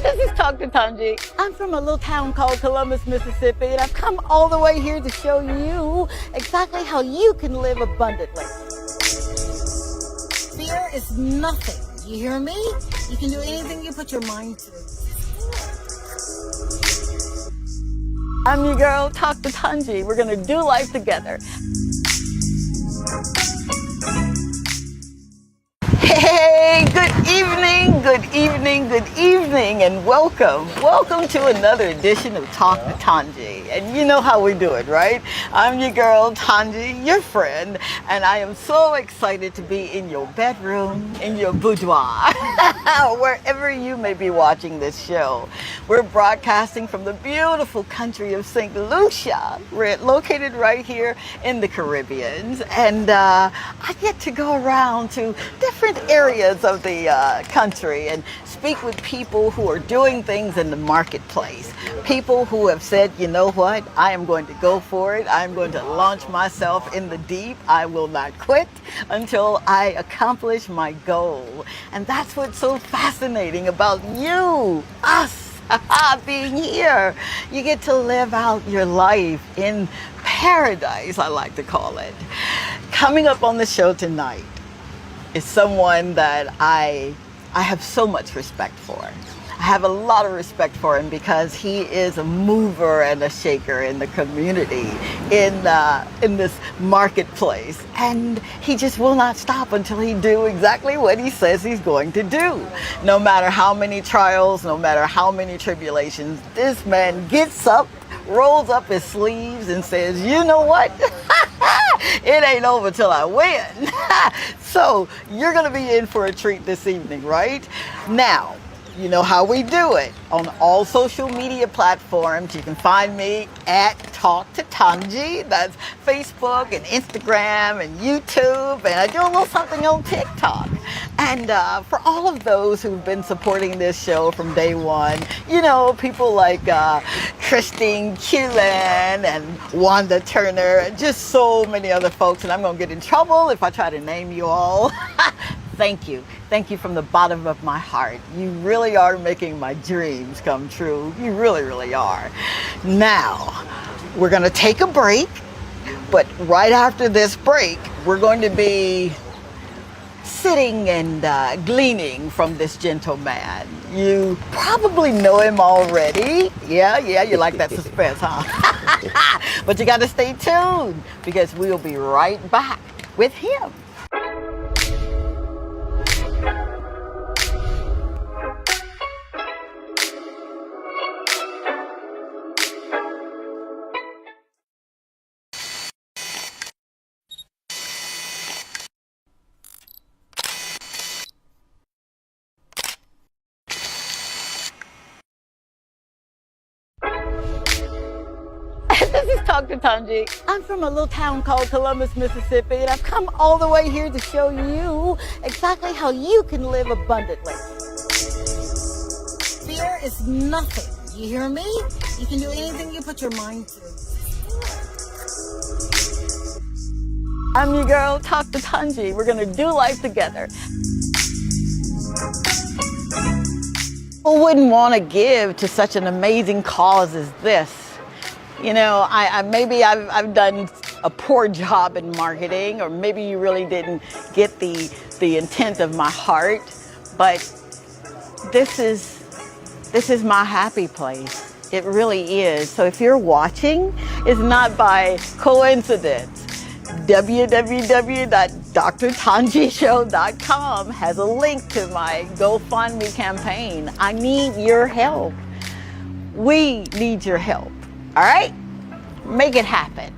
This is Talk to Tongie. I'm from a little town called Columbus, Mississippi, and I've come all the way here to show you exactly how you can live abundantly. Fear is nothing. You hear me? You can do anything you put your mind to. I'm your girl, Talk to Tongie. We're gonna do life together. Hey, good evening, good evening, good evening, and welcome. Welcome to another edition of Talk to Tongie. And you know how we do it, right? I'm your girl, Tongie, your friend, and I am so excited to be in your bedroom, in your boudoir, wherever you may be watching this show. We're broadcasting from the beautiful country of St. Lucia. We're located right here in the Caribbean, and I get to go around to different areas of the country and speak with people who are doing things in the marketplace. People who have said, you know what, I am going to go for it. I'm going to launch myself in the deep. I will not quit until I accomplish my goal. And that's what's so fascinating about you, us, being here. You get to live out your life in paradise, I like to call it. Coming up on the show tonight is someone that I have so much respect for. I have a lot of respect for him because he is a mover and a shaker in the community, in this marketplace, and he just will not stop until he do exactly what he says he's going to do. No matter how many trials, no matter how many tribulations, this man gets up, rolls up his sleeves and says, you know what? It ain't over till I win. So you're going to be in for a treat this evening, right? Now, you know how we do it. On all social media platforms, you can find me at Talk to Tongie. That's Facebook and Instagram and YouTube. And I do a little something on TikTok. And for all of those who've been supporting this show from day one, you know, people like Christine Keelan and Wanda Turner, and just so many other folks. And I'm going to get in trouble if I try to name you all. Thank you. Thank you from the bottom of my heart. You really are making my dreams come true. You really, really are. Now, we're going to take a break. But right after this break, we're going to be sitting and gleaning from this gentleman. You probably know him already. Yeah, you like that suspense, huh? But you got to stay tuned because we'll be right back with him. This is Talk to Tongie. I'm from a little town called Columbus, Mississippi, and I've come all the way here to show you exactly how you can live abundantly. Fear is nothing. You hear me? You can do anything you put your mind to. I'm your girl, Talk to Tongie. We're going to do life together. Who wouldn't want to give to such an amazing cause as this? You know, maybe I've done a poor job in marketing, or maybe you really didn't get the intent of my heart, but this is my happy place. It really is. So if you're watching, it's not by coincidence. www.drtongieshow.com has a link to my GoFundMe campaign. I need your help. We need your help. All right? Make it happen.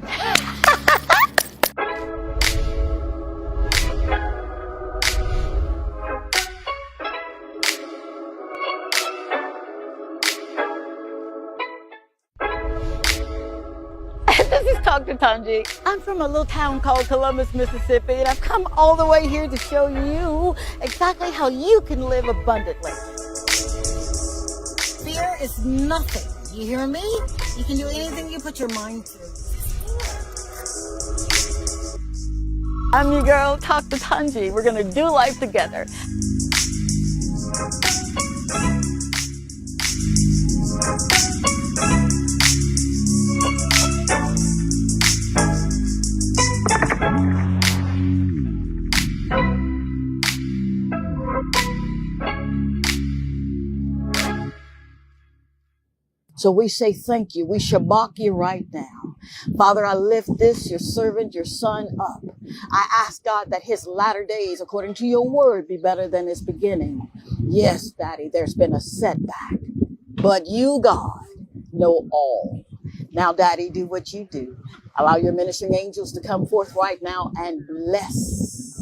This is Talk to Tongie. I'm from a little town called Columbus, Mississippi, and I've come all the way here to show you exactly how you can live abundantly. Fear is nothing. You hear me? You can do anything you put your mind to. I'm your girl, Talk to Tongie. We're going to do life together. So we say thank you. We shabak you right now. Father, I lift this, your servant, your son up. I ask God that his latter days, according to your word, be better than his beginning. Yes, Daddy, there's been a setback, but you, God, know all. Now, Daddy, do what you do. Allow your ministering angels to come forth right now and bless.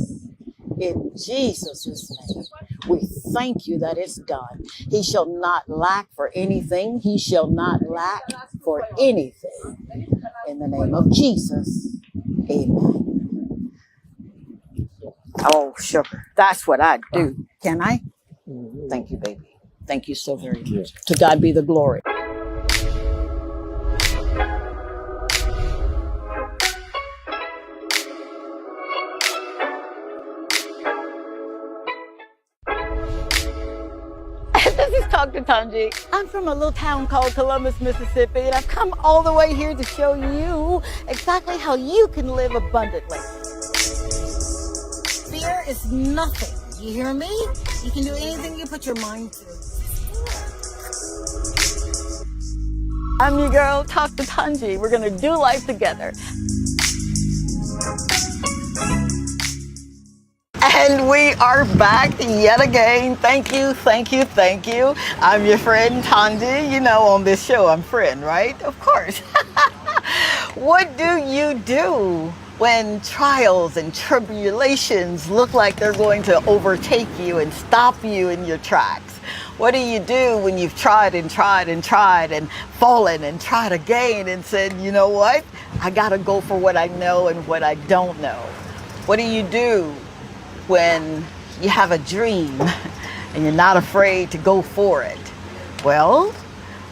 In Jesus' name, we thank you that it's done. He shall not lack for anything. He shall not lack for anything. In the name of Jesus, amen. Oh, sugar, that's what I do. Can I? Thank you, baby. Thank you so very much. To God be the glory. This is Dr. Tongie. I'm from a little town called Columbus, Mississippi, and I've come all the way here to show you exactly how you can live abundantly. Fear is nothing. You hear me? You can do anything you put your mind to. I'm your girl, Dr. Tongie. We're going to do life together. And we are back yet again. Thank you, thank you, thank you. I'm your friend Tongie. You know, on this show, I'm friend, right? Of course. What do you do when trials and tribulations look like they're going to overtake you and stop you in your tracks? What do you do when you've tried and tried and tried and fallen and tried again and said, you know what? I got to go for what I know and what I don't know. What do you do when you have a dream and you're not afraid to go for it? Well,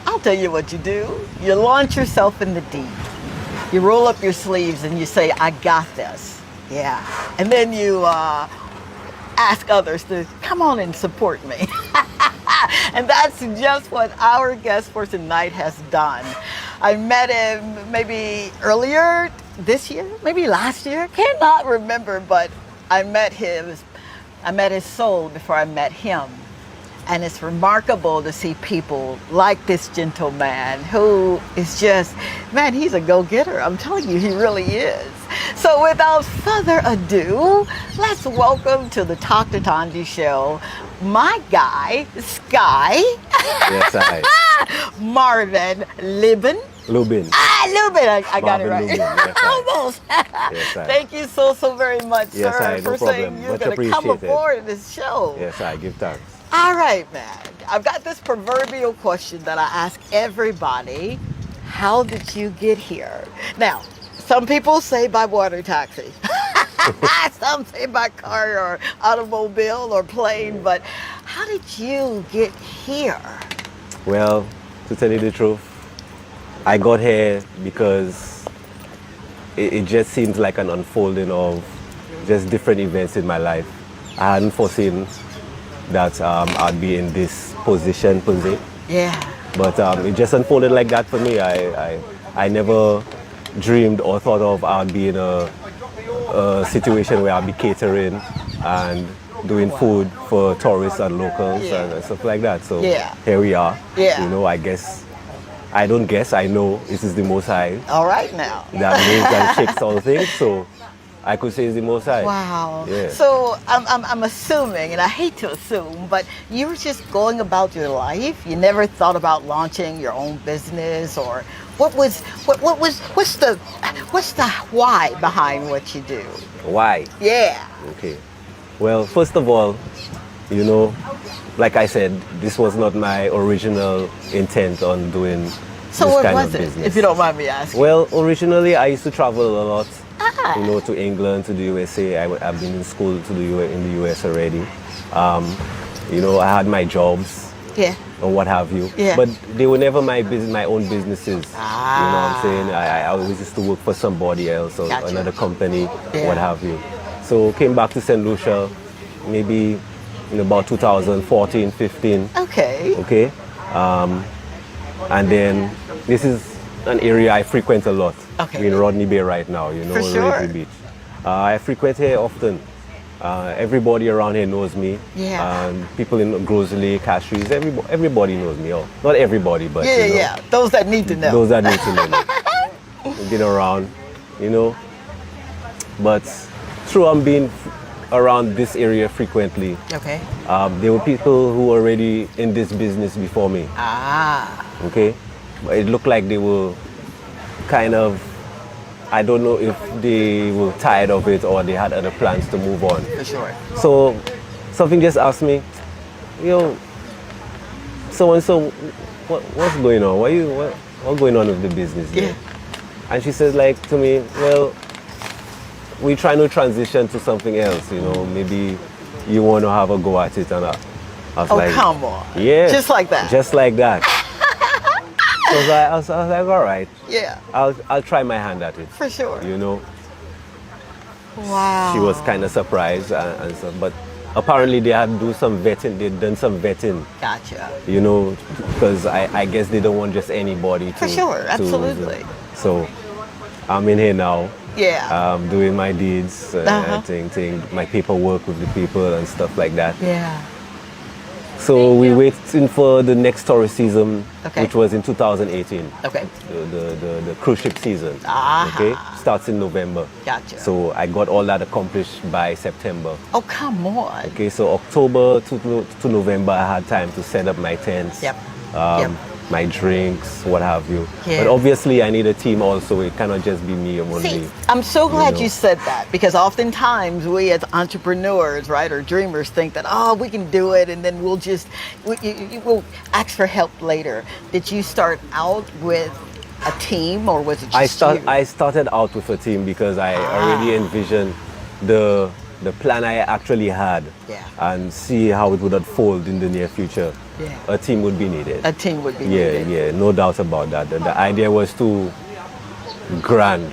I'll tell you what you do. You launch yourself in the deep. You roll up your sleeves and you say, I got this. Yeah. And then you ask others to come on and support me. And that's just what our guest for tonight has done. I met him maybe earlier this year, maybe last year. Cannot remember, but I met his soul before I met him. And it's remarkable to see people like this gentleman who is just, man, he's a go-getter. I'm telling you, he really is. So without further ado, let's welcome to the Dr. Tongie show, my guy, Sky. Yes, I. Marvin Lubin. Lubin. Lubin. I got it right. Lubin. Yes, Almost. Yes, Thank you so very much, yes, sir, no for saying you're going to come aboard this show. Yes, I give thanks. All right, man. I've got this proverbial question that I ask everybody. How did you get here? Now, some people say by water taxi. Some say by car or automobile or plane, but how did you get here? Well, to tell you the truth, I got here because it just seems like an unfolding of just different events in my life. I hadn't foreseen that I'd be in this position per se. Yeah. But it just unfolded like that for me. I never dreamed or thought of I'd be in a situation where I'd be catering and doing food for tourists and locals and stuff like that. So here we are. Yeah. You know, I know this is the Most High. All right now. That moves and shakes all things. So I could say it's the Most High. Wow. Yeah. So I'm assuming, and I hate to assume, but you were just going about your life. You never thought about launching your own business, or what's the why behind what you do? Why? Yeah. Okay. Well, first of all, you know, like I said, this was not my original intent on doing this kind of business. If you don't mind me asking? Well, originally I used to travel a lot. You know, to England, to the USA. I've been in school in the US already. You know, I had my jobs. Yeah. Or what have you. Yeah. But they were never my own businesses. You know what I'm saying? I always used to work for somebody else or another company, what have you. So came back to St. Lucia maybe in about 2014, 15. Okay. Okay. And then this is an area I frequent a lot. Okay. In Rodney Bay right now, you know, For sure. Rodney Beach. I frequent here often. Everybody around here knows me. Yeah. People in grocery, casheries, everybody knows me. Oh, not everybody, but Yeah, you know, yeah. Those that need to know. those that need to know me. I've been around, you know. But through being around this area frequently, Okay. there were people who were already in this business before me. Ah. Okay, but it looked like they were kind of, I don't know if they were tired of it or they had other plans to move on. For sure. So something just asked me, yo, so and so, what's going on? What's going on with the business there? Yeah. And she says like to me, well, we're trying to transition to something else, you know, maybe you want to have a go at it. And I was Oh, like, come on. yeah. Just like that. Just like that. So I was like, all right, Yeah. I'll try my hand at it, For sure. you know. Wow. She was kind of surprised and stuff, but apparently they had do some vetting, they'd done some vetting, Gotcha. you know, because I guess they don't want just anybody to. For sure, absolutely. So I'm in here now. Yeah. Doing my deeds, thing, my paperwork with the people and stuff like that. Yeah. So we waiting for the next tourist season, Okay. which was in 2018. Okay. The cruise ship season. Ah. Okay, starts in November. Gotcha. So I got all that accomplished by September. Oh, come on. Okay, so October to November, I had time to set up my tents. Yep. Um, My drinks, what have you. Yeah. But obviously, I need a team also. It cannot just be me only. See, I'm so glad know. you said that, because oftentimes we as entrepreneurs, right, or dreamers think that, oh, we can do it and then we'll we'll ask for help later. Did you start out with a team or was it just you? I started out with a team because I already envisioned the plan I actually had, Yeah. and see how it would unfold in the near future. Yeah. A team would be needed. A team would be Yeah, needed. yeah, no doubt about that. The idea was too grand,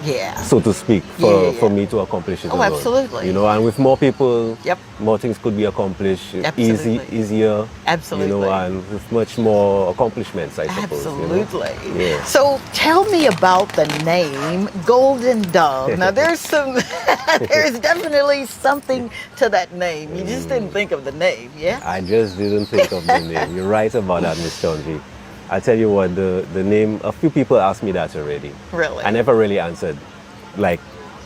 Yeah. so to speak, Yeah. for me to accomplish it Oh, alone. absolutely. You know, and with more people, Yep. more things could be accomplished. Absolutely. Easier. Absolutely. You know, and with much more accomplishments, I suppose. you know. Absolutely. Yeah. So tell me about the name Golden Dove. Now there's there's definitely something to that name. You just didn't think of the name, yeah? I just didn't think of the name. You're right about that, Miss Tongie. I tell you what, the name, a few people asked me that already. Really? I never really answered, like,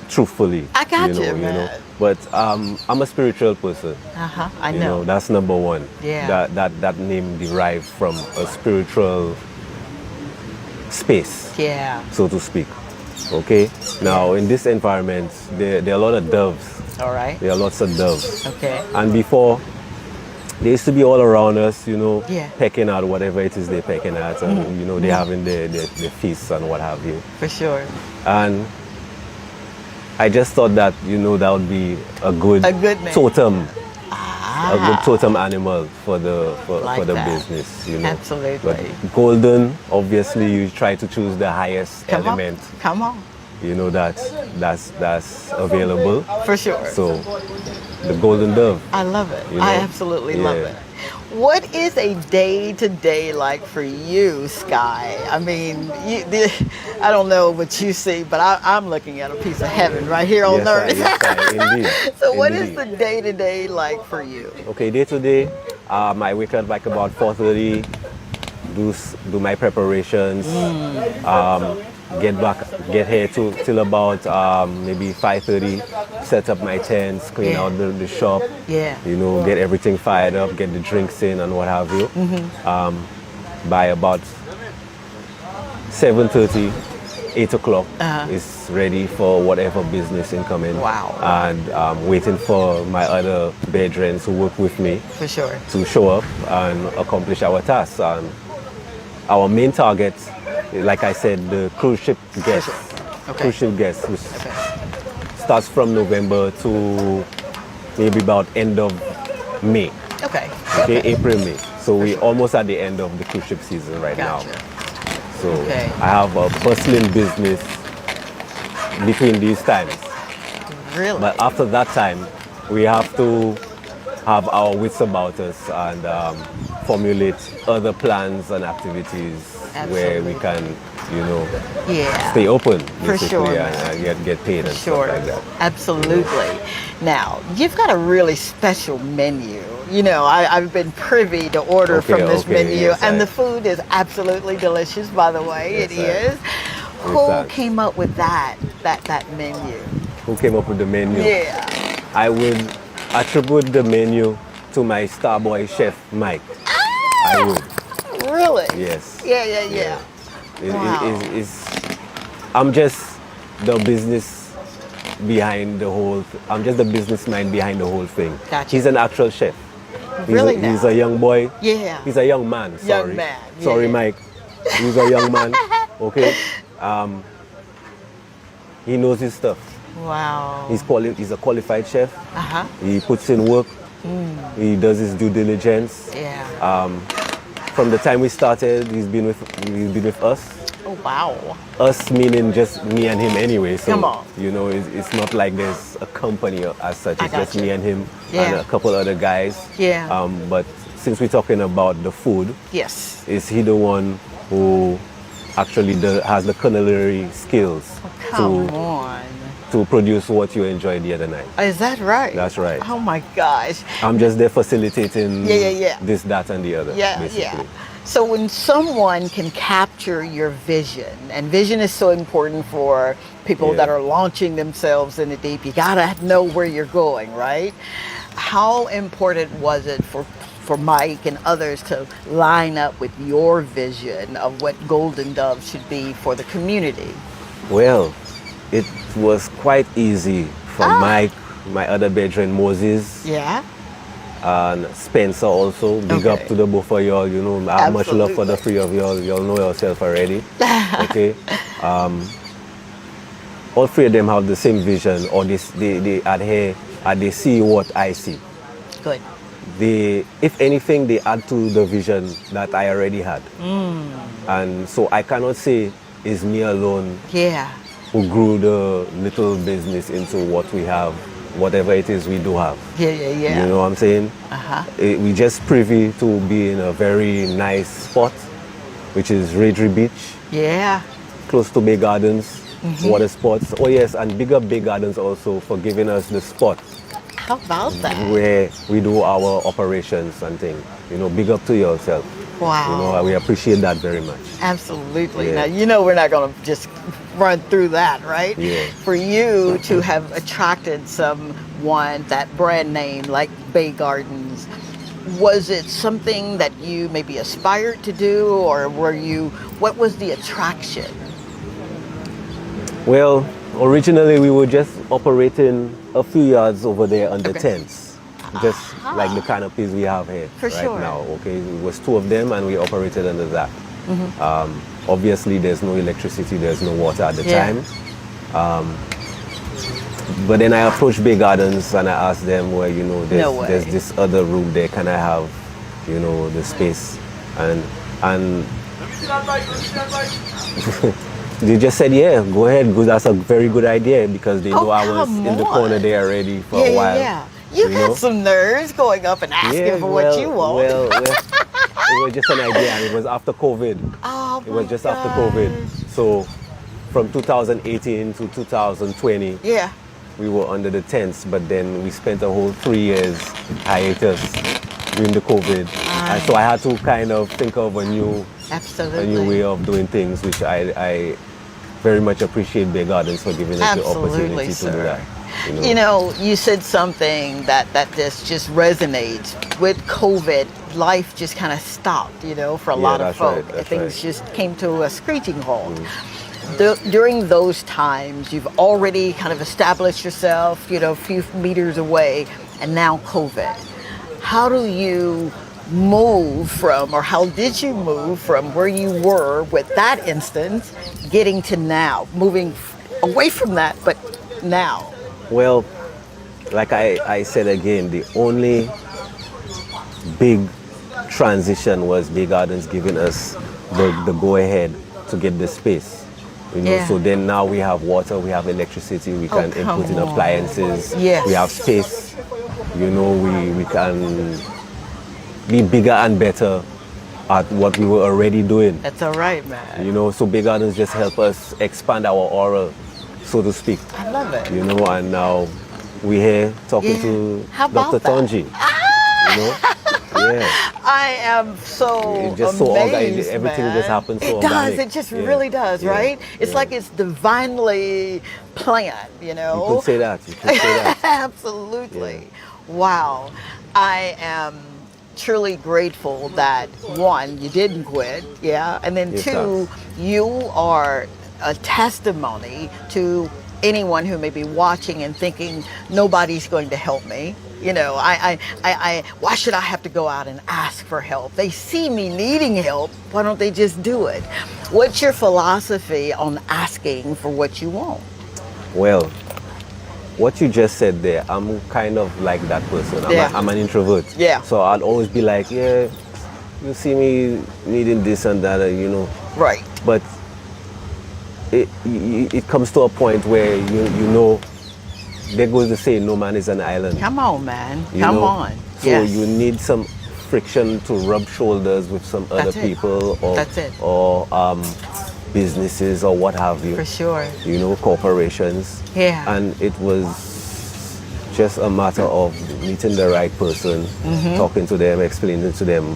truthfully. I got you, know. man. But I'm a spiritual person. Uh-huh. I You know. that's number one. Yeah. That name derived from a spiritual space, Yeah. so to speak. Okay? Now, in this environment, there are a lot of doves. All right. There are lots of doves. Okay. And before, they used to be all around us, you know, Yeah. pecking at whatever it is they're pecking at, and you know, they're having their feasts and what have you. For sure. And I just thought that, you know, that would be a good name. totem, Ah. a good totem animal for the Like the that. business, you know. Absolutely. But golden, obviously, you try to choose the highest Come element, on. Come on. you know, that's available. For sure. So, the golden dove. I love it. You I know? absolutely love Yeah. it. What is a day-to-day like for you, Sky? I mean, I don't know what you see, but I'm looking at a piece of heaven right here on earth. Indeed. So what is Indeed. the day-to-day like for you? Okay, day to day, I wake up like about 4:30, do my preparations, get here till about maybe 5:30, set up my tents, clean Yeah. out the shop, Yeah. you know, get everything fired up, get the drinks in and what have you. By about 7:30, 8 o'clock, it's ready for whatever business incoming. Wow. And waiting for my other brethren who work with me For sure. to show up and accomplish our tasks. And our main target, like I said, the cruise ship guests. Okay. Cruise ship guests, which Okay. starts from November to maybe about end of May. Okay. Okay, April, May. So we're almost at the end of the cruise ship season right Gotcha. now. So Okay. I have a bustling business between these times. Really? But after that time, we have to have our wits about us and formulate other plans and activities where we can stay open, For basically, sure, and get paid and Sure, stuff like that. absolutely. Now, you've got a really special menu. I've been privy to order from this menu, yes, and the food is absolutely delicious, by the way. Yes, it is. Who thanks. came up with that menu? Who came up with the menu? Yeah. I would attribute the menu to my starboy chef, Mike. I would. Really? Yes. Yeah. Wow. I'm just the business behind the whole. I'm just the business mind behind the whole thing. Gotcha. He's an actual chef. Really He's now? a young boy. Yeah. He's a young man. Sorry. Young man, Sorry, yeah. Mike. He's a young man. Okay. He knows his stuff. Wow. He's a qualified chef. Uh-huh. He puts in work. He does his due diligence. Yeah. From the time we started, he's been with us. Oh, wow. Us meaning just me and him anyway. So, Come on. it's not like there's a company as such. I It's just gotcha. me and him Yeah. and a couple other guys. Yeah. But since we're talking about the food, Yes. is he the one who actually has the culinary skills Come on. to produce what you enjoyed the other night? Is that right? That's right. Oh my gosh. I'm just there facilitating Yeah. this, that, and the other, basically. Yeah. So when someone can capture your vision, and vision is so important for people Yeah. that are launching themselves in the deep, you gotta know where you're going, right? How important was it for Mike and others to line up with your vision of what Golden Dove should be for the community? Well, it was quite easy for Mike, my other brethren, Moses, Yeah. and Spencer also. Big up Okay. to the both of y'all. I have much love for the Absolutely. three of y'all. Y'all know yourself already. Okay. All three of them have the same vision, or they adhere and they see what I see. Good. If anything, they add to the vision that I already had. And so I cannot say it's me alone Yeah. who grew the little business into what we have, whatever it is we do have. Yeah. You know what I'm saying? Uh-huh. We just privy to be in a very nice spot, which is Raidry Beach, Yeah. close to Bay Gardens, water sports. Oh yes, and big up Bay Gardens also for giving us the spot How about that? where we do our operations and things. Big up to yourself. Wow. We appreciate that very much. Absolutely. Yeah. Now, we're not going to just run through that, right? Yeah. For you to have attracted someone, that brand name like Bay Gardens, was it something that you maybe aspired to do, or what was the attraction? Well, originally we were just operating a few yards over there under Okay. tents, just like the canopies we have here For right sure. now. Okay, it was two of them, and we operated under that. Obviously, there's no electricity, there's no water at the Yeah. time. But then I approached Bay Gardens and I asked them, well, No way. there's this other room there. Can I have, the space? And they just said, yeah, go ahead. That's a very good idea, because they know I was come in the on. corner there already for a while. Yeah. You know? got some nerves going up and asking for what you want. Well, it was just an idea, and it was after COVID. Oh, It was just after COVID. So from 2018 to 2020, Yeah. we were under the tents, but then we spent a whole 3 years hiatus during the COVID. And so I had to kind of think of a new Absolutely. way of doing things, which I very much appreciate Bay Gardens for giving us the Absolutely, opportunity to do sir. that. You said something that just resonates. With COVID, life just kind of stopped, for a lot of that's right, folk. that's Things right. just came to a screeching halt. During those times, you've already kind of established yourself, a few meters away, and now COVID. How do you move from, or how did you move from where you were with that instance, getting to now, moving away from that, but now? Well, like I said again, the only big transition was Bay Gardens giving us the go-ahead to get the space. Yeah. So then now we have water, we have electricity, we can come input in on. appliances, Yes. we have space, we can be bigger and better at what we were already doing. That's all right, man. You know, so Bay Gardens just help us expand our aura, so to speak. I love it. You know, and now we're here talking to How about Dr. Tongie. You know? Yeah. I am so It's just amazed, so everything man. just happens so It does. organic. It just Yeah. really does, Yeah. right? It's Yeah. like it's divinely planned, you know? You could say that. You could say that. Absolutely. Wow. I am truly grateful that one, you didn't quit, yeah, and then Yes, two, you are a testimony to anyone who may be watching and thinking nobody's going to help me. You know, why should I have to go out and ask for help? They see me needing help. Why don't they just do it? What's your philosophy on asking for what you want? Well, what you just said there, I'm kind of like that person. I'm an introvert. Yeah. So I'll always be like, yeah, you see me needing this and that, you know. Right. But it comes to a point where you know, there goes the saying, no man is an island. Come on, man. You Come know? on. So Yes. you need some friction to rub shoulders with some other That's it. people or That's it. or businesses or what have you. For sure. You know, corporations. Yeah. And it was just a matter of meeting the right person, Mm-hmm. talking to them, explaining to them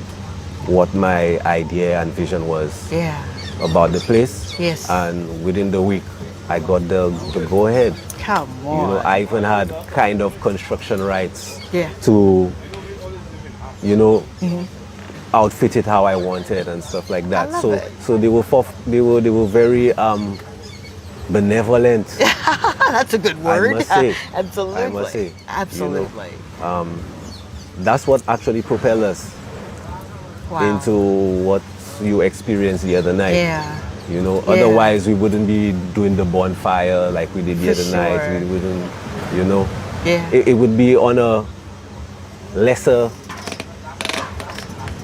what my idea and vision was Yeah. about the place. Yes. And within the week, I got the go ahead. Come on. You know, I even had kind of construction rights Yeah. to, you know, outfit it how I wanted and stuff like that. love So it. so they were very benevolent. That's a good word. must say. Absolutely. I must say, you know. Absolutely. That's what actually propelled us Wow. into what you experienced the other night. Yeah. You know, Yeah. otherwise we wouldn't be doing the bonfire like we did the For other night. sure. We wouldn't, you know. Yeah. It would be on a lesser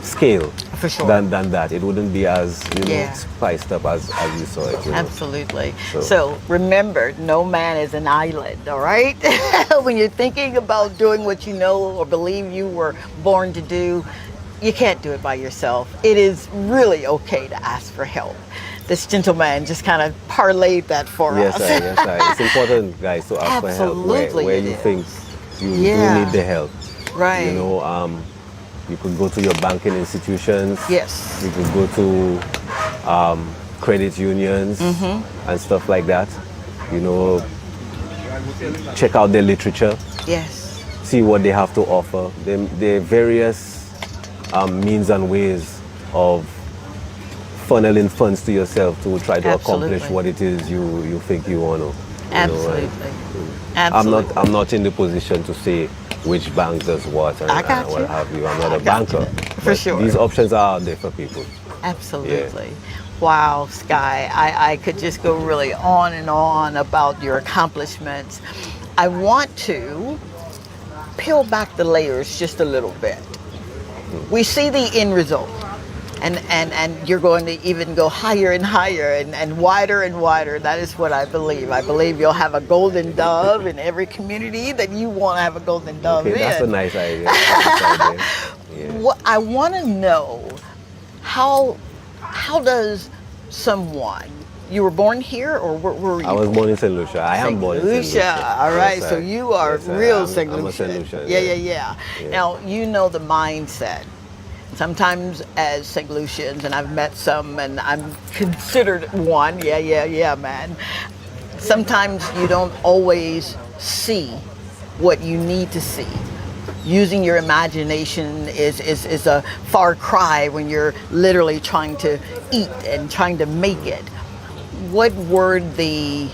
scale For sure. than that. It wouldn't be as, you know, Yeah. spiced up as you saw it. You know? Absolutely. So- So remember, no man is an island, all right? When you're thinking about doing what you know or believe you were born to do, you can't do it by yourself. It is really okay to ask for help. This gentleman just kind of parlayed that for Yes, us. yes, It's important, guys, to ask for help Absolutely where it you is. think you Yeah. do need the help. Right. You know, you could go to your banking institutions. Yes. You could go to credit unions and stuff like that. You know, check out their literature, Yes. see what they have to offer. There are various means and ways of funneling funds to yourself to try to accomplish Absolutely. what it is you think you want to. Absolutely. I'm Absolutely. not in the position to say which bank does what and, I got and what you. have you. I'm not I a got banker. you. For but sure. These options are out there for people. Absolutely. Wow, Sky, I could just go really on and on about your accomplishments. I want to peel back the layers just a little bit. We see the end result. And you're going to even go higher and higher and wider and wider. That is what I believe. I believe you'll have a golden dove in every community that you want to have a golden dove Okay, in. that's a nice idea. Nice idea. Yeah. What I want to know, how does someone, you were born here or where were you? I was born in St. Lucia. I am born in St. Lucia. Lucia. All right, Yes, so you are yes, real St. I'm a Lucian. St. Lucian. Yeah. Now, you know the mindset. Sometimes as St. Lucians, and I've met some, and I'm considered one, yeah, man. Sometimes you don't always see what you need to see. Using your imagination is a far cry when you're literally trying to eat and trying to make it. What were the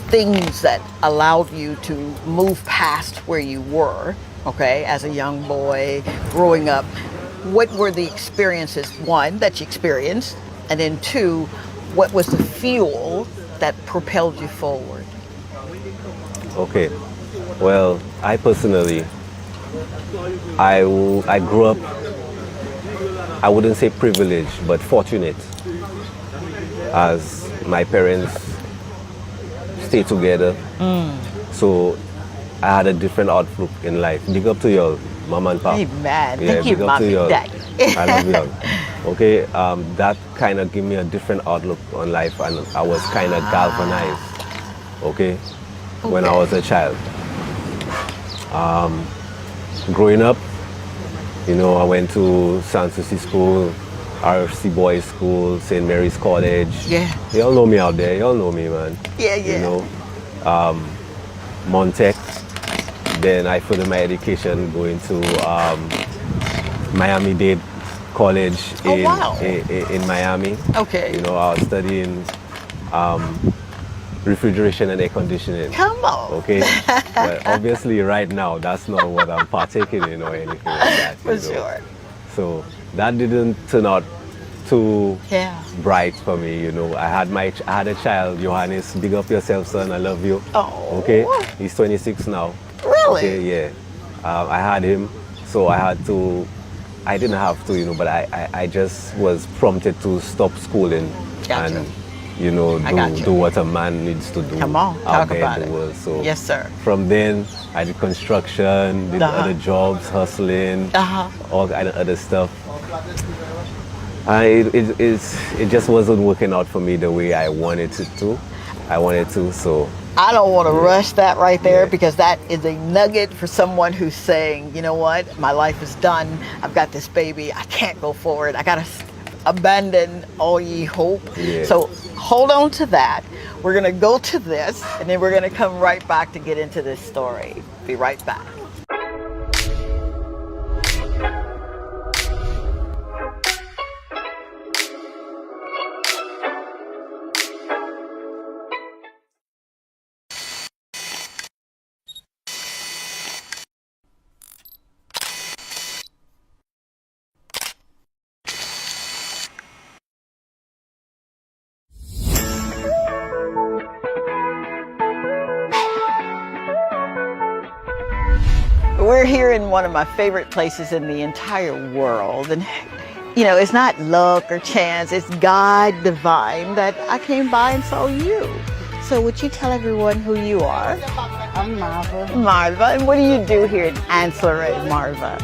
things that allowed you to move past where you were, okay, as a young boy growing up? What were the experiences, one, that you experienced, and then two, what was the fuel that propelled you forward? Okay. Well, I personally, I grew up, I wouldn't say privileged, but fortunate, as my parents stayed together. So I had a different outlook in life. Big up to y'all, mom and pop. Hey, man, Yeah, thank you, big up Mom to and y'all. Daddy. I love young. Okay, that kind of gave me a different outlook on life, and I was kind of galvanized. Okay, when I was a child. Growing up, you know, I went to San Souci School, RFC Boys School, St. Mary's College. Yeah. Y'all know me out there. Y'all know me, man. Yeah, You yeah. know, Montec. Then I furthered my education going to Miami-Dade College Oh, wow. in Miami. Okay. You know, I was studying refrigeration and air conditioning. Come on. Okay, but obviously right now that's not what I'm partaking in or anything like that. For you know. sure. So that didn't turn out too Yeah. bright for me. You know, I had a child, Johannes. Big up yourself, son. I love you. Oh. Okay, he's 26 now. Really? Okay, yeah. I had him, so I didn't have to, you know, but I just was prompted to stop schooling Gotcha. and, you know, I got you. do what a man needs to do. Come on, out talk there about in the it. world. So Yes, sir. from then, I did construction, did Uh-huh. other jobs, hustling, Uh-huh. all kind of other stuff. And it just wasn't working out for me the way I wanted it to. So I don't want to rush that right there Yeah. because that is a nugget for someone who's saying, you know what, my life is done. I've got this baby. I can't go forward. I got to abandon all ye hope. Yeah. So hold on to that. We're going to go to this and then we're going to come right back to get into this story. Be right back. We're here in one of my favorite places in the entire world. And, you know, it's not luck or chance, it's God divine that I came by and saw you. So would you tell everyone who you are? I'm Marva. Marva. And what do you do here in Ancillary, Marva?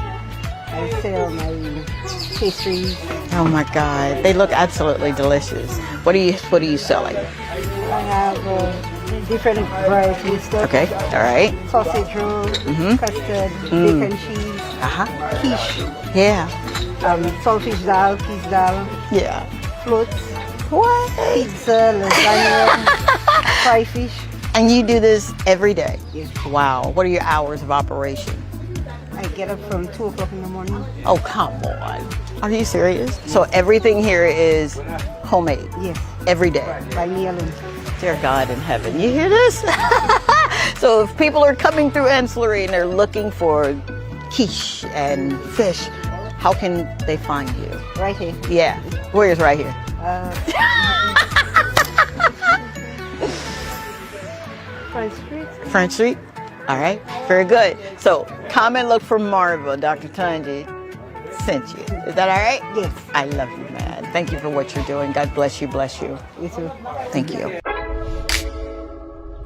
I sell my pastries. Oh my God, they look absolutely delicious. What are you selling? I have different varieties stuff. Okay, all right. Sausage roll, custard, bacon cheese, Uh-huh. quiche, Yeah, saltfish dal, peas dal, yeah. floats, What? pizza, lasagna, fried fish. And you do this every day? Yes. Wow, what are your hours of operation? I get up from 2 o'clock in the morning. Oh, come on. Are you serious? So everything here is homemade Yes, every day? by me alone. Dear God in heaven, you hear this? So if people are coming through Ancillary and they're looking for quiche and fish, how can they find you? Right here. Yeah, where is right here? French Street. French Street? All right, very good. So come and look for Marva. Dr. Tongie sent you. Is that all right? Yes. I love you, man. Thank you for what you're doing. God bless you, bless you. You too. Thank you.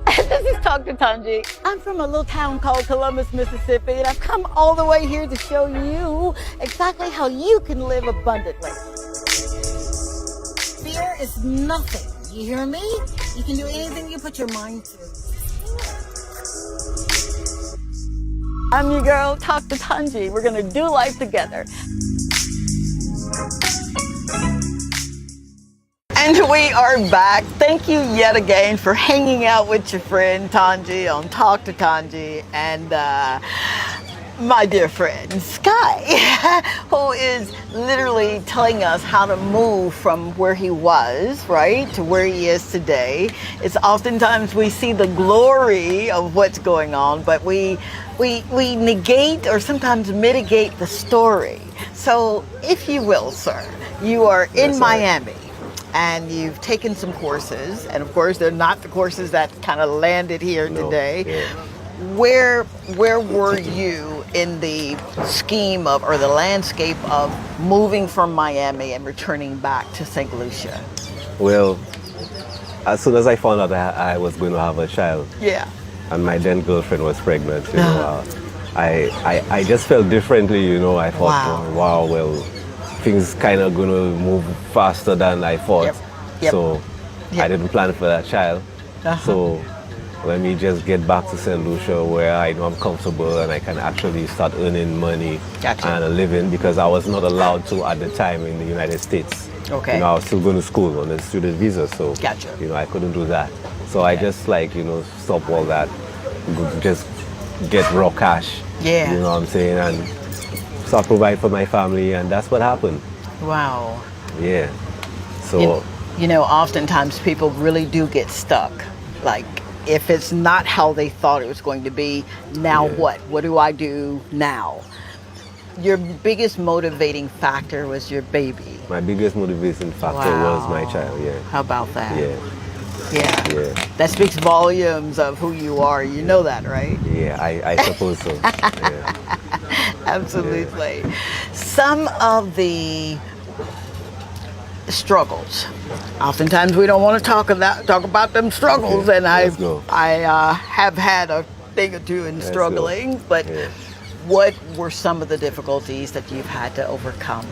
This is Dr. Tongie. I'm from a little town called Columbus, Mississippi, and I've come all the way here to show you exactly how you can live abundantly. Fear is nothing. You hear me? You can do anything you put your mind to. I'm your girl, Dr. Tongie. We're gonna do life together. And we are back. Thank you yet again for hanging out with your friend Tongie on Talk to Tongie and my dear friend Sky, who is literally telling us how to move from where he was, right, to where he is today. It's oftentimes we see the glory of what's going on, but we negate or sometimes mitigate the story. So, if you will, sir, you are in Yes, Miami. And you've taken some courses, and of course they're not the courses that kind of landed here No, today. yeah. Where were you in the scheme of, or the landscape of moving from Miami and returning back to St. Lucia? Well, as soon as I found out I was going to have a child, Yeah. and my then girlfriend was pregnant, you know, I just felt differently, you know. I thought, Wow. wow, well, things kind of gonna move faster than I thought. Yep. Yep. So Yep. I didn't plan for that child. So let me just get back to St. Lucia where I know I'm comfortable and I can actually start earning money Gotcha. and a living, because I was not allowed to at the time in the United States. Okay. You know, I was still going to school on a student visa, so Gotcha. you know, I couldn't do that. So I just like, you know, stop all that, just get raw cash. Yeah. You know what I'm saying? And start provide for my family, and that's what happened. Wow. Yeah. So You know, oftentimes people really do get stuck. Like, if it's not how they thought it was going to be, now Yeah. what? What do I do now? Your biggest motivating factor was your baby. my biggest motivating factor was my child. Yeah. How about that? Yeah. Yeah. Yeah. That speaks volumes of who you are. You know that, right? Yeah. I suppose so. Yeah. Absolutely. Some of the struggles. Oftentimes we don't want to talk about them struggles, Okay, and let's go. I have had a thing or two in Let's struggling. go. But Yeah. what were some of the difficulties that you've had to overcome?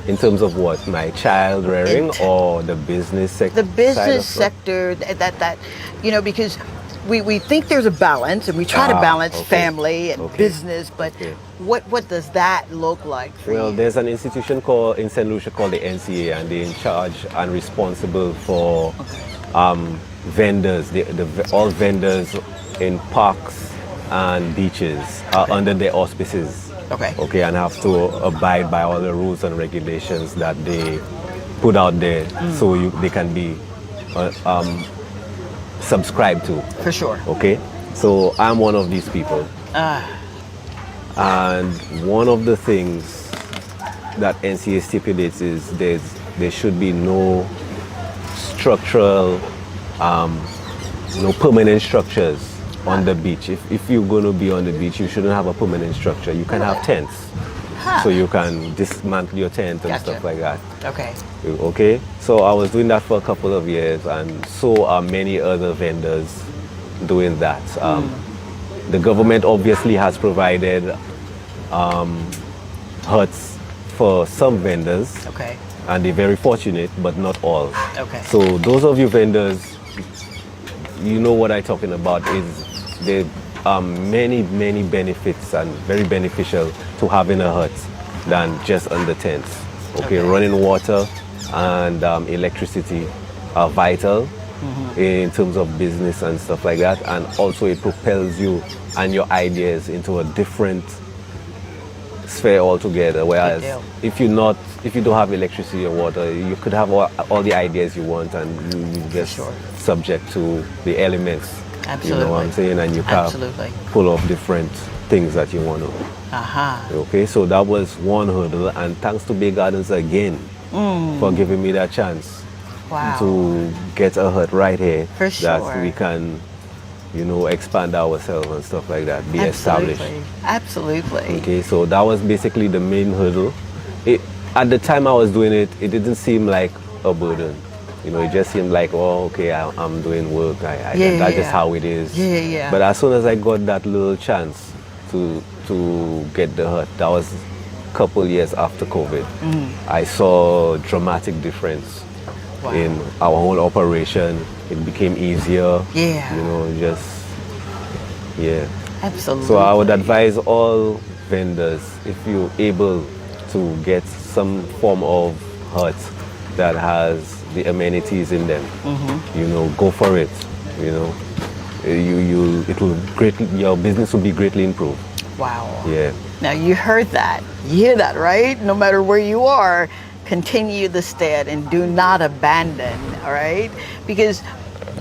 In terms of what? My child rearing or the business sector? The business sector, that you know, because we think there's a balance, and we try to balance okay. family and Okay. business, but Okay. what does that look like for Well, you? there's an institution in St. Lucia called the NCA, and they're in charge and responsible for vendors. All vendors in parks and beaches are under their auspices. Okay. Okay, and have to abide by all the rules and regulations that they put out there, so they can be subscribed to. For sure. Okay, so I'm one of these people. And one of the things that NCA stipulates is there should be no structural, no permanent structures on the beach. If you're going to be on the beach, you shouldn't have a permanent structure. You can have tents, so you can dismantle your tent and Gotcha. stuff like that. Okay. Okay, so I was doing that for a couple of years, and so are many other vendors doing that. The government obviously has provided huts for some vendors, Okay. and they're very fortunate, but not all. Okay. So those of you vendors, you know what I'm talking about. Is there are many benefits, and very beneficial to having a hut than just under tents. Okay, running water and electricity are vital in terms of business and stuff like that, and also it propels you and your ideas into a different sphere altogether. Whereas deal. if you don't have electricity or water, you could have all the ideas you want, and you just Sure. subject to the elements. Absolutely. You know what I'm saying? And you can Absolutely. pull off different things that you want to. Okay, so that was one hurdle, and thanks to Bay Gardens again for giving me that chance Wow. to get a hut right here, For that sure. we can, you know, expand ourselves and stuff like that, be established. Absolutely. Okay, so that was basically the main hurdle. At the time I was doing it, it didn't seem like a burden. You know, it just seemed like, oh, okay, I'm doing work. That's just how it is. Yeah. But as soon as I got that little chance to get the hut, that was a couple years after COVID. I saw a dramatic difference Wow. in our whole operation. It became easier. Yeah. You know, just, yeah. Absolutely. So I would advise all vendors, if you're able to get some form of hut that has the amenities in them, you know, go for it. You know, your business will be greatly improved. Wow. Yeah. Now you heard that. You hear that, right? No matter where you are, continue the stead and do not abandon, all right? Because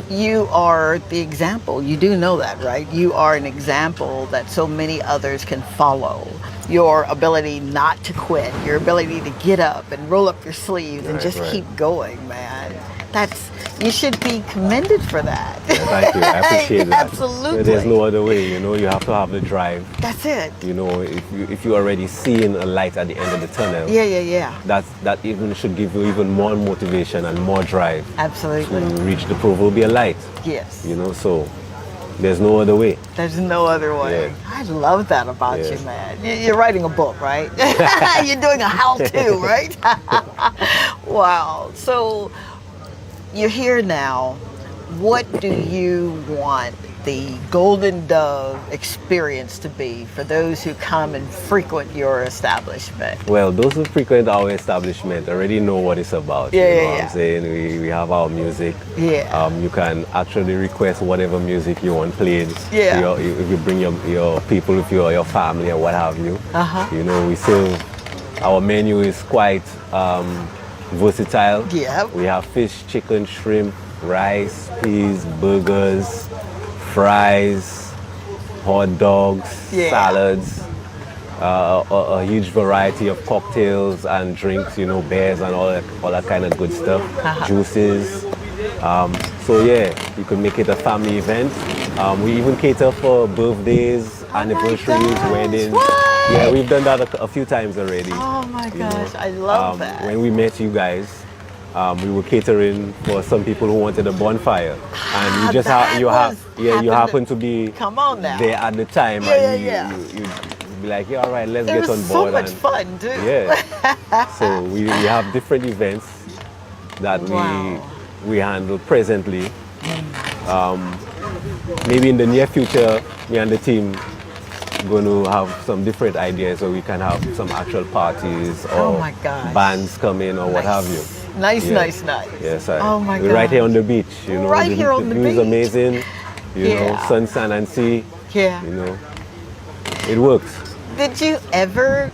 you are the example. You do know that, right? You are an example that so many others can follow. Your ability not to quit, your ability to get up and roll up your sleeves and just right. keep going, man. You should be commended for that. Thank you. I appreciate that. Absolutely. There's no other way, you know, you have to have the drive. That's it. You know, if you're already seeing a light at the end of the tunnel, Yeah. that even should give you even more motivation and more drive Absolutely. to reach the proverbial light. Yes. You know, so There's no other way. There's no other way. Yeah. I love that about Yeah. you, man. You're writing a book, right? You're doing a how-to, right? Wow. So you're here now. What do you want the Golden Dove experience to be for those who come and frequent your establishment? Well, those who frequent our establishment already know what it's about. Yeah, you know yeah, what yeah. I'm saying? We have our music. Yeah. You can actually request whatever music you want played. Yeah. If you bring your people with you or your family or what have you. Uh-huh. You know, we serve, our menu is quite versatile. Yeah. We have fish, chicken, shrimp, rice, peas, burgers, fries, hot dogs, Yeah. salads, a huge variety of cocktails and drinks, you know, beers and all that kind of good stuff, juices. So yeah, you could make it a family event. We even cater for birthdays, anniversaries, gosh, weddings. what? Yeah, we've done that a few times already. Oh my you know. gosh, I love that. When we met you guys, we were catering for some people who wanted a bonfire, and you just that you happened happen to be Come on now. there at the time, Yeah, and yeah, you be like, yeah, all right, let's It get was on so board. much and, fun, too. Yeah. So we have different events that Wow. we handle presently. Maybe in the near future, me and the team going to have some different ideas, so we can have some actual parties or Oh my gosh. bands come in or what have you. Nice, Yeah. nice, nice. Yes, Oh my we're right here gosh. on the beach. You know, Right here on the view is beach. amazing. You know, Yeah. sun, sand, and sea. Yeah. You know, it works. Did you ever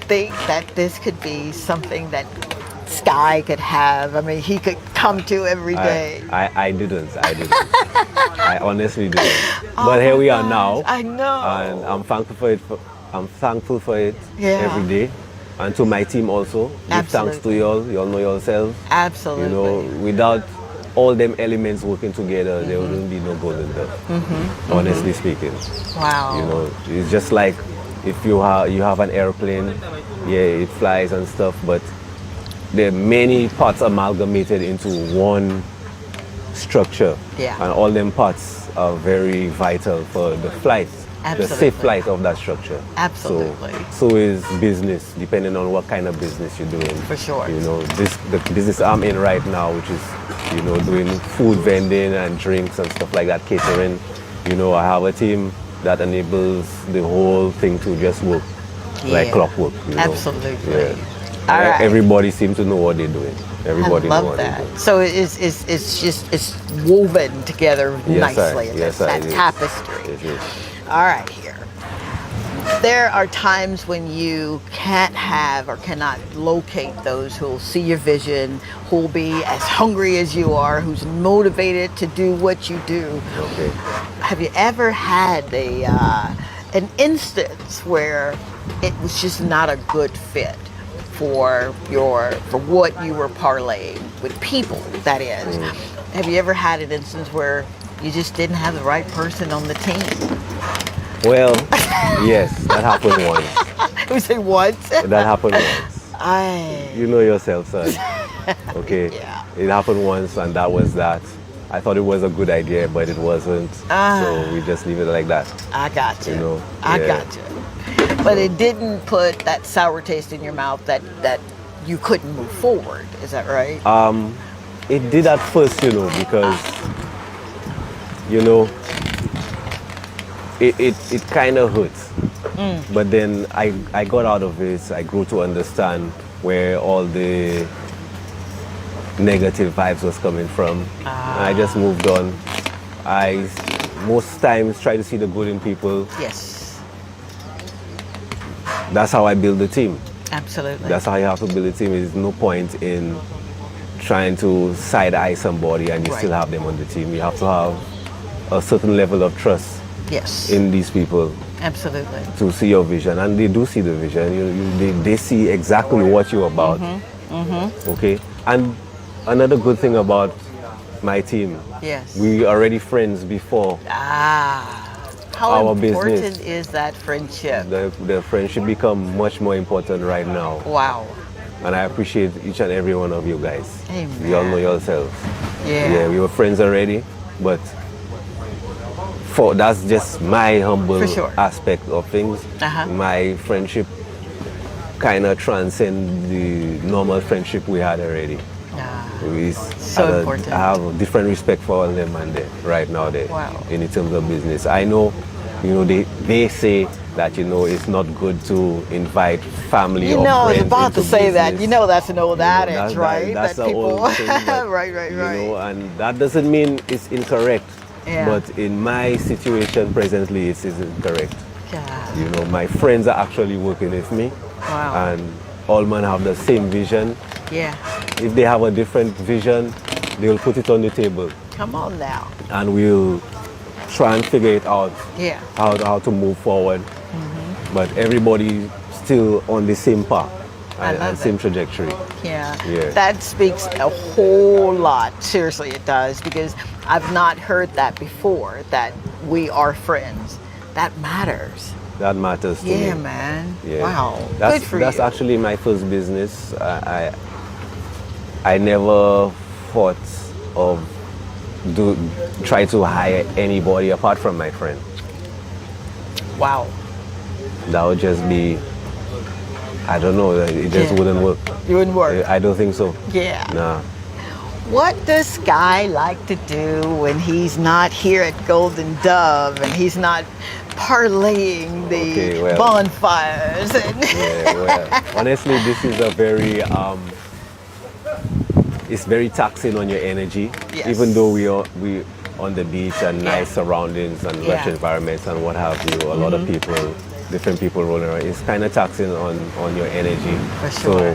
think that this could be something that Sky could have? I mean, he could come to every day. I didn't. I honestly didn't. Oh But here my we are gosh, now. I know. And I'm thankful for it. I'm thankful for it Yeah. every day. And to my team also. Give thanks to Absolutely. y'all. You all know yourselves. Absolutely. You know, without all them elements working together, there wouldn't be no Golden Dove. Honestly speaking. Wow. You know, it's just like if you have an airplane, yeah, it flies and stuff, but there are many parts amalgamated into one structure. Yeah. And all them parts are very vital for the flight, the safe Absolutely. flight of that structure. Absolutely. So is business, depending on what kind of business you're doing. For sure. You know, the business I'm in right now, which is, you know, doing food vending and drinks and stuff like that, catering. You know, I have a team that enables the whole thing to just work like Yeah. clockwork. You know? Absolutely. Yeah. All right. Everybody seems to know what they're doing. Everybody I knows love what they're that. doing. So it's woven together Yes, sir. nicely. Yes, It's sir, that it is. tapestry. It is. All right, here. There are times when you can't have or cannot locate those who will see your vision, who will be as hungry as you are, who's motivated to do what you do. Okay. Have you ever had an instance where it was just not a good fit for what you were parlaying with people? That is, have you ever had an instance where you just didn't have the right person on the team? Well, yes, that happened once. We say what? That happened once. You know yourself, son. Okay. Yeah. It happened once, and that was that. I thought it was a good idea, but it wasn't. So we just leave it like that. I got you. You know, I yeah. got you. But it didn't put that sour taste in your mouth that you couldn't move forward. Is that right? It did at first, you know, because, you know, it kind of hurts. But then I got out of it. I grew to understand where all the negative vibes was coming from. And I just moved on. I most times try to see the good in people. Yes. That's how I build the team. Absolutely. That's how you have to build a team. There's no point in trying to side-eye somebody and you Right. still have them on the team. You have to have a certain level of trust Yes. in these people Absolutely. to see your vision, and they do see the vision. They see exactly what you're about. Okay. And another good thing about my team, Yes. we already friends before. How our important business. is that friendship? The friendship become much more important right now, Wow. and I appreciate each and every one of you guys. Amen. You all know yourselves. Yeah. Yeah, we were friends already, but that's just my humble For sure. aspect of things. Uh-huh. My friendship kind of transcend the normal friendship we had already. So important. I have a different respect for all them and there right now there. Wow. In terms of business. I know, they say that it's not good to invite family You or know, I was friends about into to say that. business. You know, that's an old adage, That's- right? That's that the people, old thing, but, right. And that doesn't mean it's incorrect. Yeah. But in my situation presently, it is incorrect. God. My friends are actually working with me. Wow. And all men have the same vision. Yeah. If they have a different vision, they'll put it on the table. Come on now. And we'll try and figure it out. Yeah. How to move forward. But everybody still on the same path and same trajectory. Yeah. Yeah. That speaks a whole lot. Seriously, it does, because I've not heard that before, that we are friends. That matters. That matters to me. Yeah, man. Yeah. Wow. That's, Good for that's you. actually my first business. I never thought of try to hire anybody apart from my friend. Wow. That would just be, I don't know, it just Yeah. wouldn't work. You wouldn't work. I don't think so. Yeah. Nah. What does Sky like to do when he's not here at Golden Dove and he's not parlaying the Okay, well. bonfires? And Yeah, well, honestly, this is a very, it's very taxing on your energy. Yes. Even though we on the beach and Yeah. nice surroundings and Yeah. lush environments and what have you, a lot of people, different people rolling around. It's kind of taxing on your energy. For sure.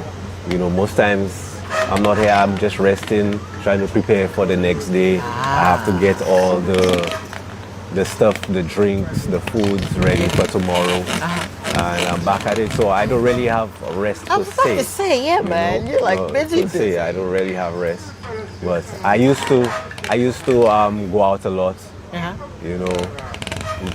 So, most times I'm not here, I'm just resting, trying to prepare for the next day. I have to get all the stuff, the drinks, the foods ready for tomorrow. And I'm back at it. So I don't really have a rest I per was about se. to say, yeah, man, you're like busy. Per se, I don't really have rest. But I used to go out a lot. Uh-huh.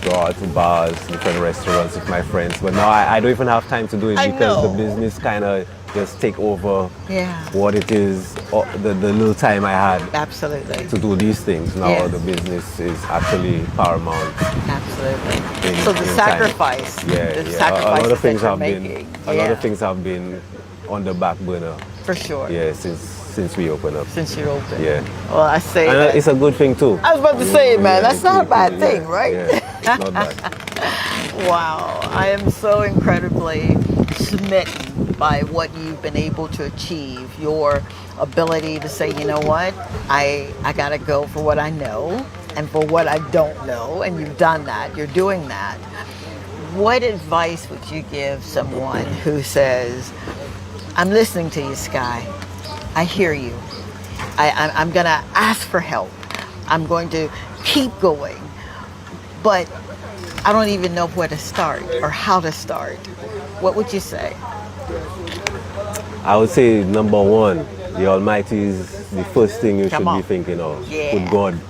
Go out to bars, different restaurants with my friends. But now I don't even have time to do it I because know. the business kind of just take over Yeah. what it is, or the little time I had Absolutely. to do these things. Now Yeah. the business is actually paramount. Absolutely. in- So the in time. sacrifice. Yeah, The yeah. sacrifices A lot of things that have you're been making. a lot Yeah, of things have been on the back burner. for sure. Yeah, since we opened up. Since you're open. Yeah. Well, I say And that. it's a good thing too. I was about to say, man, Yeah, that's it's not a good, bad yeah, thing, right? Yeah, it's not bad. Wow, I am so incredibly smitten by what you've been able to achieve. Your ability to say, you know what, I gotta go for what I know and for what I don't know, and you've done that. You're doing that. What advice would you give someone who says, I'm listening to you, Sky. I hear you. I'm gonna ask for help. I'm going to keep going, but I don't even know where to start or how to start. What would you say? I would say number one, the Almighty is the first thing you Come should on. be thinking of. Yeah. Put God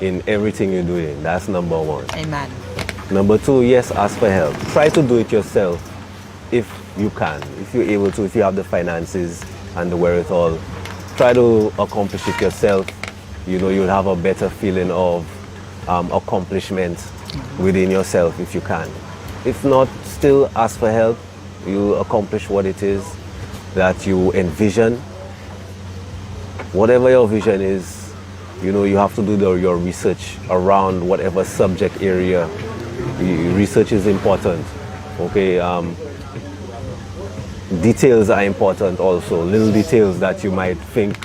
in everything you're doing. That's number one. Amen. Number two, yes, ask for help. Try to do it yourself if you can, if you're able to, if you have the finances and the wherewithal. Try to accomplish it yourself. You'll have a better feeling of accomplishment within yourself if you can. If not, still ask for help. You accomplish what it is that you envision. Whatever your vision is, you have to do your research around whatever subject area. Research is important. Okay. Details are important also. Little details that you might think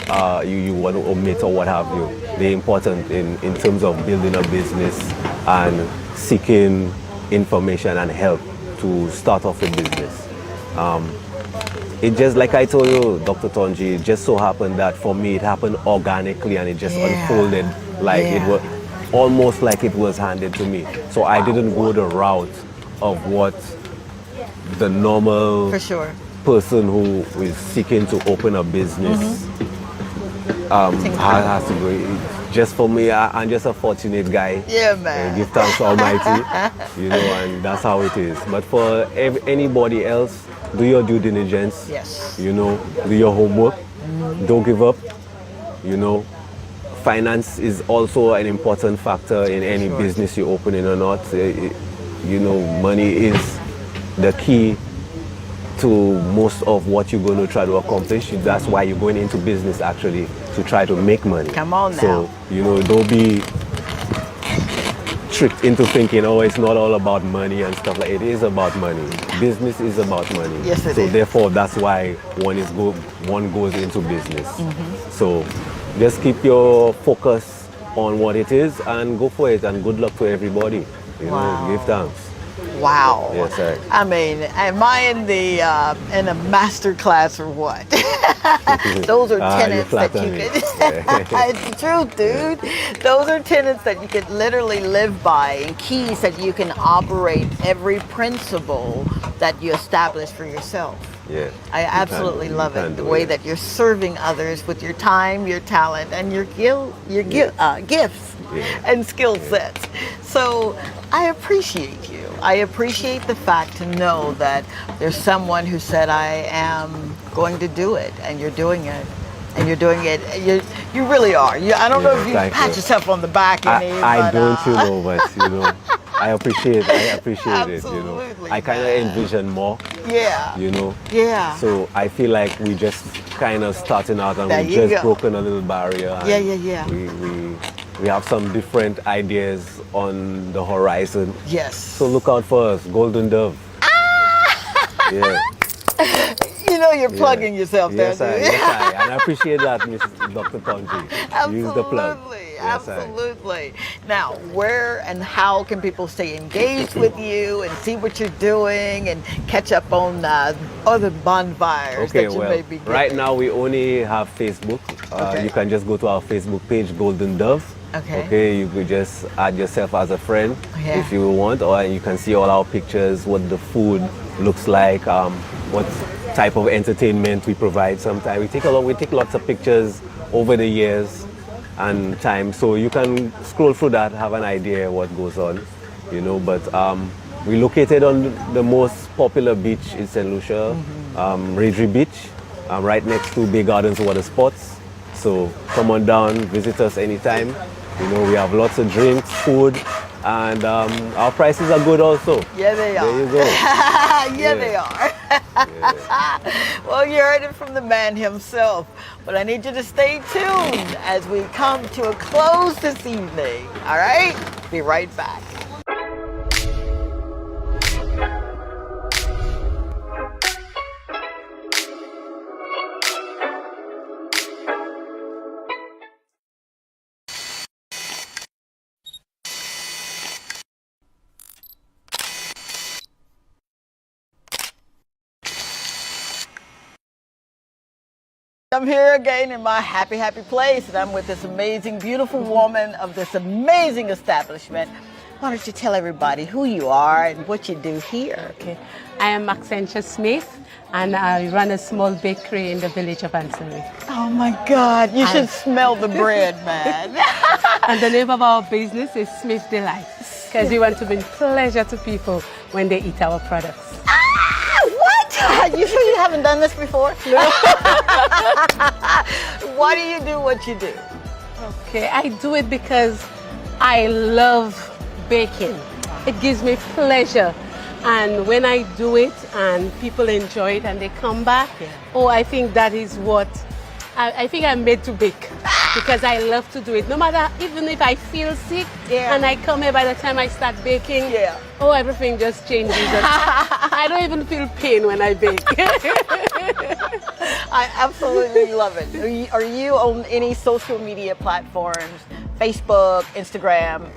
you want to omit or what have you. They're important in terms of building a business and seeking information and help to start off a business. It just, like I told you, Dr. Tongie, it just so happened that for me it happened organically and it just unfolded like it was almost like it was handed to me. So I didn't go the route of what the normal For sure. person who is seeking to open a business has to go. Just for me, I'm just a fortunate guy. Yeah, man. Give thanks to Almighty, and that's how it is. But for anybody else, do your due diligence. Yes. Do your homework. Don't give up. finance is also an important factor in any business you're opening or not. You know, money is the key to most of what you're going to try to accomplish. That's why you're going into business, actually, to try to make money. Come on now. So, you know, don't be tricked into thinking, oh, it's not all about money and stuff like. It is about money. Business is about money. Yes, it so is. therefore, that's why one goes into business. So just keep your focus on what it is and go for it. And good luck to everybody. You know, give thanks. Wow. Yes, sir. I mean, am I in a master class or what? Those are tenets that you can. It's the truth, dude. Those are tenets that you could literally live by, and keys that you can operate every principle that you establish for yourself. Yeah. I absolutely love it. The way that you're serving others with your time, your talent, and your gifts and skill sets. So I appreciate you. I appreciate the fact to know that there's someone who said, I am going to do it, and you're doing it. And you're doing it. You really are. I don't know if you pat yourself on the back. I don't, you know, but you know, I appreciate it. You know, I kind of envision more. Yeah. You know. Yeah. So I feel like we just kind of starting out, and we just broken a little barrier. Yeah. We have some different ideas on the horizon. Yes. So look out for us, Golden Dove. Yeah. You know you're plugging yourself there, dude. Yes, and I appreciate that, Miss Dr. Tongie. Absolutely. Use the plug. Yes, absolutely. Now, where and how can people stay engaged with you and see what you're doing and catch up on other bonfires that you may be getting? Right now we only have Facebook. You can just go to our Facebook page, Golden Dove. Okay, you could just add yourself as a friend if you want, or you can see all our pictures, what the food looks like, what type of entertainment we provide. Sometimes we take lots of pictures over the years and time, so you can scroll through that, have an idea what goes on, you know. But we're located on the most popular beach in St. Lucia, Raidry Beach, right next to Bay Gardens Water Sports. So come on down, visit us anytime. You know, we have lots of drinks, food, and our prices are good also. Yeah, they are. There you go. They are. Well, you heard it from the man himself. But I need you to stay tuned as we come to a close this evening. All right? Be right back. I'm here again in my happy place, and I'm with this amazing, beautiful woman of this amazing establishment. Why don't you tell everybody who you are and what you do here? Okay, I am Accenture Smith, and I run a small bakery in the village of Ansley. Oh my God, you should smell the bread, man. And the name of our business is Smith Delight, because we want to bring pleasure to people when they eat our products. You sure you haven't done this before? No. Why do you do what you do? Okay, I do it because I love baking. It gives me pleasure. And when I do it and people enjoy it and they come back, I think that is what, I think I'm made to bake. Because I love to do it. No matter, even if I feel sick and I come here, by the time I start baking, everything just changes. I don't even feel pain when I bake. I absolutely love it. Are you on any social media platforms? Facebook, Instagram?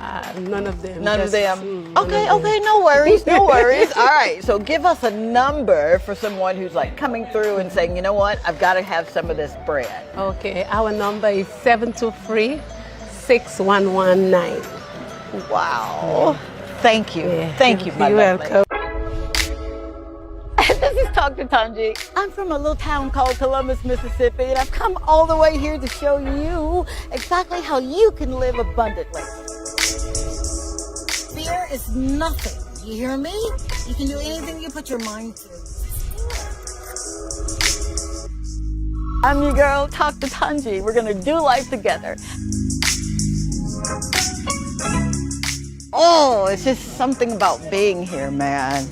None of them. None of them? Okay, no worries. All right, so give us a number for someone who's like coming through and saying, you know what, I've got to have some of this bread. Okay, our number is 723-6119. Wow. Thank you. Thank you, my You're lovely. welcome. This is Dr. Tongie. I'm from a little town called Columbus, Mississippi, and I've come all the way here to show you exactly how you can live abundantly. Fear is nothing. You hear me? You can do anything you put your mind to. I'm your girl, Dr. Tongie. We're going to do life together. Oh, it's just something about being here, man.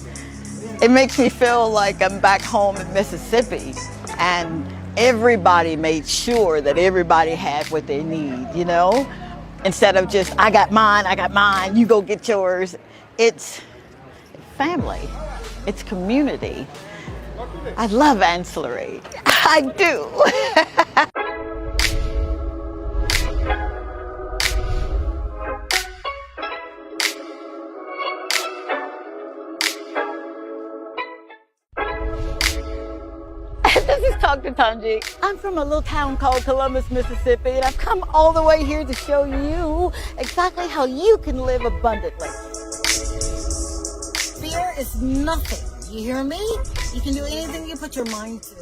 It makes me feel like I'm back home in Mississippi, and everybody made sure that everybody had what they need, you know? Instead of just, I got mine, you go get yours. It's family, it's community. I love ancillary, I do. This is Dr. Tongie. I'm from a little town called Columbus, Mississippi, and I've come all the way here to show you exactly how you can live abundantly. Fear is nothing. You hear me? You can do anything you put your mind to.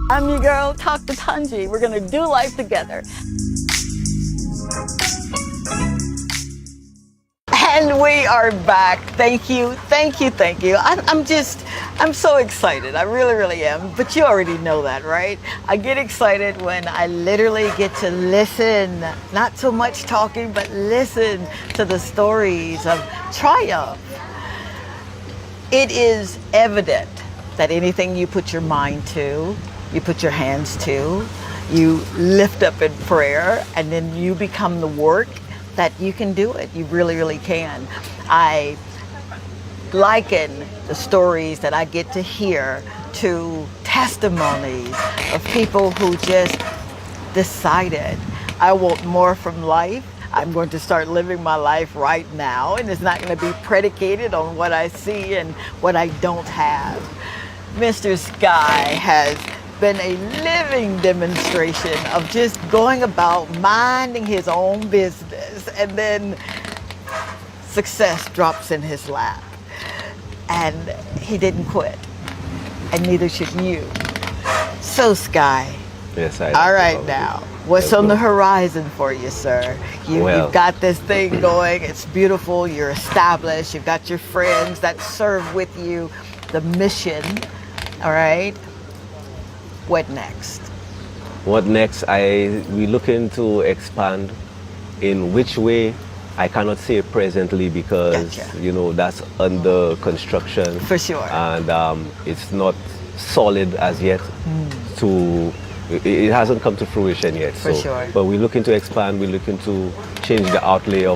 I'm your girl, Dr. Tongie. We're gonna do life together. And we are back. Thank you, thank you, thank you. I'm so excited. I really, really am. But you already know that, right? I get excited when I literally get to listen, not so much talking, but listen to the stories of triumph. It is evident that anything you put your mind to, you put your hands to, you lift up in prayer, and then you become the work that you can do it. You really, really can. I liken the stories that I get to hear to testimonies of people who just decided, I want more from life. I'm going to start living my life right now, and it's not going to be predicated on what I see and what I don't have. Mr. Sky has been a living demonstration of just going about minding his own business, and then success drops in his lap. And he didn't quit, and neither should you. So Sky, Yes, I. all right now, what's on the horizon for you, sir? You've got this thing going, it's beautiful, you're established, you've got your friends that serve with you, the mission, all right? What next? What next? We're looking to expand. In which way? I cannot say presently because Gotcha. you know that's under construction. For sure. And it's not solid as yet. It hasn't come to fruition yet. For sure. But we're looking to expand. We're looking to change the outlay of